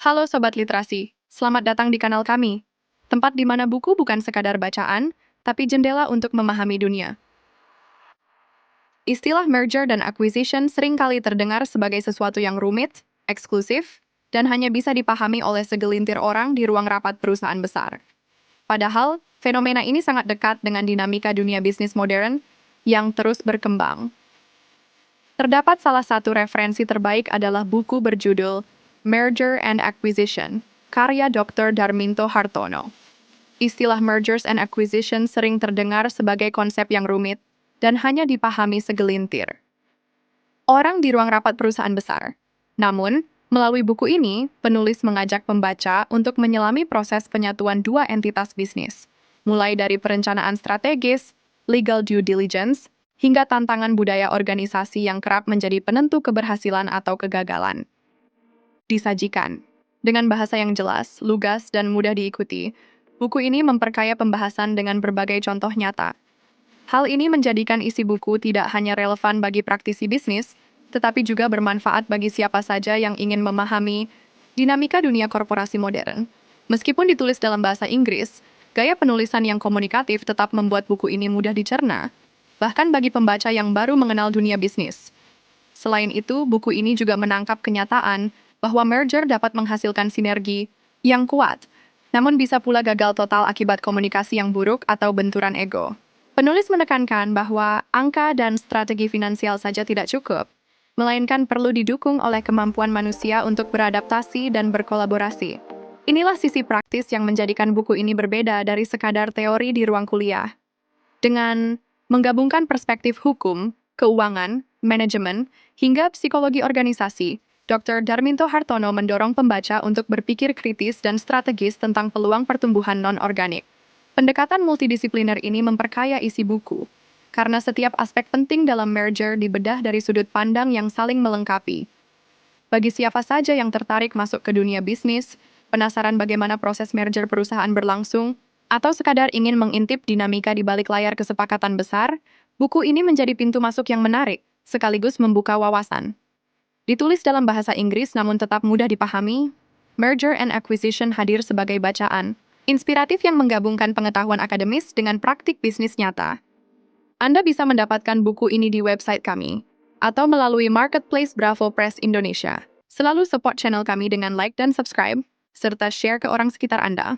Halo Sobat Literasi, selamat datang di kanal kami. Tempat di mana buku bukan sekadar bacaan, tapi jendela untuk memahami dunia. Istilah merger dan acquisition seringkali terdengar sebagai sesuatu yang rumit, eksklusif, dan hanya bisa dipahami oleh segelintir orang di ruang rapat perusahaan besar. Padahal, fenomena ini sangat dekat dengan dinamika dunia bisnis modern yang terus berkembang. Terdapat salah satu referensi terbaik adalah buku berjudul Merger and Acquisition, karya Dr. Darminto Hartono. Istilah mergers and acquisition sering terdengar sebagai konsep yang rumit dan hanya dipahami segelintir orang di ruang rapat perusahaan besar. Namun, melalui buku ini, penulis mengajak pembaca untuk menyelami proses penyatuan dua entitas bisnis, mulai dari perencanaan strategis, legal due diligence, hingga tantangan budaya organisasi yang kerap menjadi penentu keberhasilan atau kegagalan. Disajikan dengan bahasa yang jelas, lugas, dan mudah diikuti, buku ini memperkaya pembahasan dengan berbagai contoh nyata. Hal ini menjadikan isi buku tidak hanya relevan bagi praktisi bisnis, tetapi juga bermanfaat bagi siapa saja yang ingin memahami dinamika dunia korporasi modern. Meskipun ditulis dalam bahasa Inggris, gaya penulisan yang komunikatif tetap membuat buku ini mudah dicerna, bahkan bagi pembaca yang baru mengenal dunia bisnis. Selain itu, buku ini juga menangkap kenyataan bahwa merger dapat menghasilkan sinergi yang kuat, namun bisa pula gagal total akibat komunikasi yang buruk atau benturan ego. Penulis menekankan bahwa angka dan strategi finansial saja tidak cukup, melainkan perlu didukung oleh kemampuan manusia untuk beradaptasi dan berkolaborasi. Inilah sisi praktis yang menjadikan buku ini berbeda dari sekadar teori di ruang kuliah. Dengan menggabungkan perspektif hukum, keuangan, manajemen, hingga psikologi organisasi, Dr. Darminto Hartono mendorong pembaca untuk berpikir kritis dan strategis tentang peluang pertumbuhan non-organik. Pendekatan multidisipliner ini memperkaya isi buku, karena setiap aspek penting dalam merger dibedah dari sudut pandang yang saling melengkapi. Bagi siapa saja yang tertarik masuk ke dunia bisnis, penasaran bagaimana proses merger perusahaan berlangsung, atau sekadar ingin mengintip dinamika di balik layar kesepakatan besar, buku ini menjadi pintu masuk yang menarik, sekaligus membuka wawasan. Ditulis dalam bahasa Inggris namun tetap mudah dipahami, Merger and Acquisition hadir sebagai bacaan inspiratif yang menggabungkan pengetahuan akademis dengan praktik bisnis nyata. Anda bisa mendapatkan buku ini di website kami, atau melalui Marketplace Bravo Press Indonesia. Selalu support channel kami dengan like dan subscribe, serta share ke orang sekitar Anda.